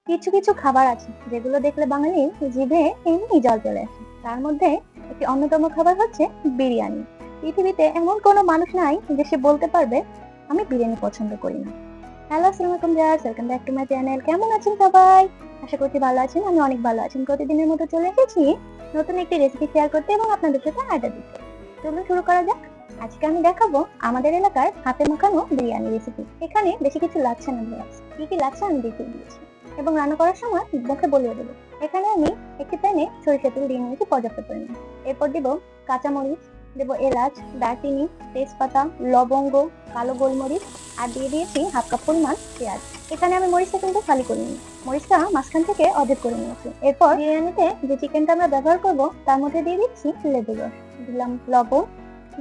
কিছু কিছু খাবার আছে যেগুলো দেখলে বাঙালির জিভে এমনি জল চলে আসে। তার মধ্যে একটি অন্যতম খাবার হচ্ছে বিরিয়ানি। পৃথিবীতে এমন কোনো মানুষ নাই যে সে বলতে পারবে আমি বিরিয়ানি পছন্দ করি না। হ্যালো, আসসালামু আলাইকুম viewers, welcome back to my channel. কেমন আছেন সবাই? আশা করছি ভালো আছেন। আমি অনেক ভালো আছি। প্রতিদিনের মতো চলে এসেছি নতুন একটি রেসিপি শেয়ার করতে এবং আপনাদের সাথে আড্ডা দিতে। চলুন শুরু করা যাক। আজকে আমি দেখাবো আমাদের এলাকার হাতে মাখানো বিরিয়ানি রেসিপি। এখানে বেশি কিছু লাগছে না ভিউয়ার্স, কি কি লাগছে আমি দেখিয়ে দিয়েছি এবং রান্না করার সময় মুখে বলিয়ে দেবো। এখানে আমি একটি প্যানে সরিষা তেল দিয়ে নিয়েছি পর্যাপ্ত পরিমাণ। এরপর দিব কাঁচামরিচ, দেব এলাচ, দারচিনি, তেজপাতা, লবঙ্গ, কালো গোলমরিচ আর দিয়ে দিয়েছি হাফ কাপ পরিমাণ পেঁয়াজ। এখানে আমি মরিচটা কিন্তু খালি করিনি, মরিচটা মাঝখান থেকে অর্ধেক করে নিয়েছি। এরপর বিরিয়ানিতে যে চিকেনটা আমরা ব্যবহার করব তার মধ্যে দিয়ে দিচ্ছি লেবুর রস, দিলাম লবণ,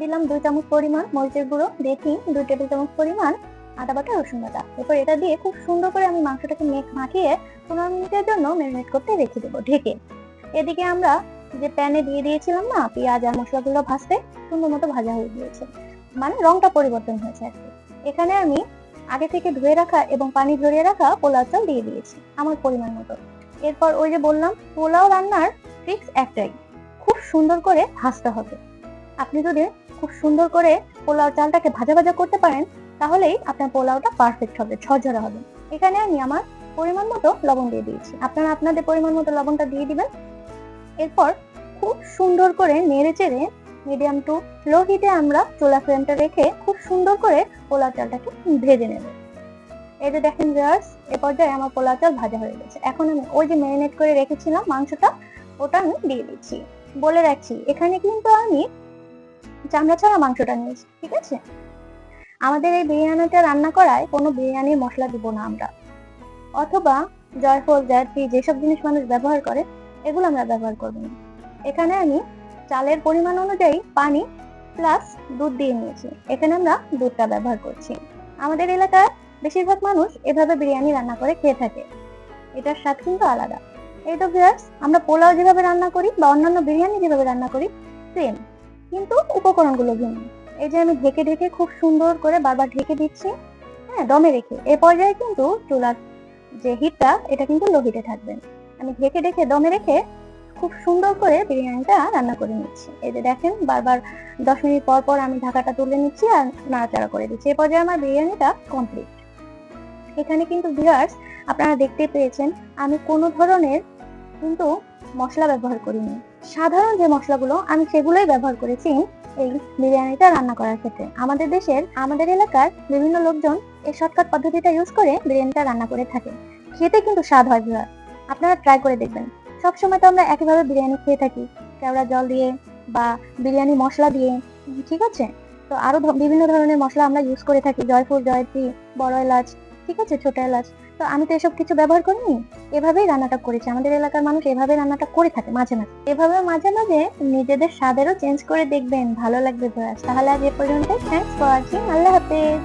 দিলাম 2 চামচ পরিমাণ মরিচের গুঁড়ো, দিয়েছি 2 টেবিল চামচ পরিমাণ আদা বাটা, রসুন বাটা। এরপর এটা দিয়ে খুব সুন্দর করে আমি মাংসটাকে মাখিয়ে 15 মিনিটের জন্য ম্যারিনেট করতে রেখে দেবো ঢেকে। এদিকে আমরা যে প্যানে দিয়ে দিয়েছিলাম না পেঁয়াজ আর মশলাগুলো ভাজতে, সুন্দর মতো ভাজা হয়ে গিয়েছে, মানে রংটা পরিবর্তন হয়েছে আর কি। এখানে আমি আগে থেকে ধুয়ে রাখা এবং পানি ঝরিয়ে রাখা পোলাও চাল দিয়ে দিয়েছি আমার পরিমাণ মতো। এরপর ওই যে বললাম পোলাও রান্নার ট্রিক্স একটাই, খুব সুন্দর করে ভাজতে হবে। আপনি যদি খুব সুন্দর করে পোলাও চালটাকে ভাজা ভাজা করতে পারেন তাহলেই আপনার পোলাওটা পারফেক্ট হবে, ঝরঝরা হবে। এখানে আমি আমার পরিমাণ মতো লবণ দিয়ে দিয়েছি, আপনারা আপনাদের পরিমাণ মতো লবণটা দিয়ে দিবেন। এরপর খুব সুন্দর করে নেড়ে চেড়ে মিডিয়াম টু লো হিটে আমরা চুলা ফ্লেমটা রেখে খুব সুন্দর করে পোলাও চালটাকে ভেজে নেব। এই যে দেখেন ভিউয়ার্স, এ পর্যায়ে আমার পোলাও চাল ভাজা হয়ে গেছে। এখন আমি ওই যে ম্যারিনেট করে রেখেছিলাম মাংসটা, ওটা আমি দিয়ে দিচ্ছি। বলে রাখছি এখানে কিন্তু আমি চামড়া ছাড়া মাংসটা নিয়েছি, ঠিক আছে? আমাদের এই বিরিয়ানিটা রান্না করায় কোনো বিরিয়ানির মশলা দিব না আমরা, অথবা জয়ফল, জয়ত্রী যেসব জিনিস মানুষ ব্যবহার করে এগুলো আমরা ব্যবহার করব না। এখানে আমি চালের পরিমাণ অনুযায়ী পানি প্লাস দুধ দিয়ে নিয়েছি। এখানে আমরা দুধটা ব্যবহার করছি। আমাদের এলাকার বেশিরভাগ মানুষ এভাবে বিরিয়ানি রান্না করে খেয়ে থাকে, এটার স্বাদ কিন্তু আলাদা। এই তো ভিউয়ার্স, আমরা পোলাও যেভাবে রান্না করি বা অন্যান্য বিরিয়ানি যেভাবে রান্না করি সেম, কিন্তু উপকরণগুলো ভিন্ন। এই যে আমি ঢেকে ঢেকে খুব সুন্দর করে বারবার ঢেকে দিচ্ছি, হ্যাঁ, দমে রেখে। এই পর্যায়ে কিন্তু চুলার যে হিটটা এটা কিন্তু লো হিটে থাকবেন। আমি ঢেকে ঢেকে দমে রেখে খুব সুন্দর করে বিরিয়ানিটা রান্না করে নিচ্ছি। এই যে দেখেন বারবার 10 মিনিট পর পর আমি ঢাকাটা তুলে নিচ্ছি আর নাড়াচাড়া করে দিচ্ছি। এই পর্যায়ে আমার বিরিয়ানিটা কমপ্লিট। এখানে কিন্তু ভিউয়ার্স আপনারা দেখতে পেয়েছেন আমি কোনো ধরনের কিন্তু মশলা ব্যবহার করিনি। সাধারণ যে মশলাগুলো আমি সেগুলোই ব্যবহার করেছি এই বিরিয়ানিটা রান্না করার ক্ষেত্রে। আমাদের দেশের, আমাদের এলাকার বিভিন্ন লোকজন এই শর্টকাট পদ্ধতিটা ইউজ করে বিরিয়ানিটা রান্না করে থাকে। খেতে কিন্তু স্বাদ হয় ভিউয়ার, আপনারা ট্রাই করে দেখবেন। সবসময় তো আমরা একইভাবে বিরিয়ানি খেয়ে থাকি, কেওড়া জল দিয়ে বা বিরিয়ানি মশলা দিয়ে, ঠিক আছে? তো আরো বিভিন্ন ধরনের মশলা আমরা ইউজ করে থাকি, জয়ফল, জয়ত্রী, বড় এলাচ, ঠিক আছে, ছোট এলাচ। তো আমি তো এসব কিছু ব্যবহার করিনি, এভাবেই রান্নাটা করেছি। আমাদের এলাকার মানুষ এভাবে রান্নাটা করে থাকে মাঝে মাঝে। এভাবে মাঝে মাঝে নিজেদের স্বাদেরও চেঞ্জ করে দেখবেন, ভালো লাগবে ভিউয়ার্স। তাহলে আজ এ পর্যন্ত, থ্যাঙ্কস ফর ওয়াচিং, আল্লাহ হাফেজ।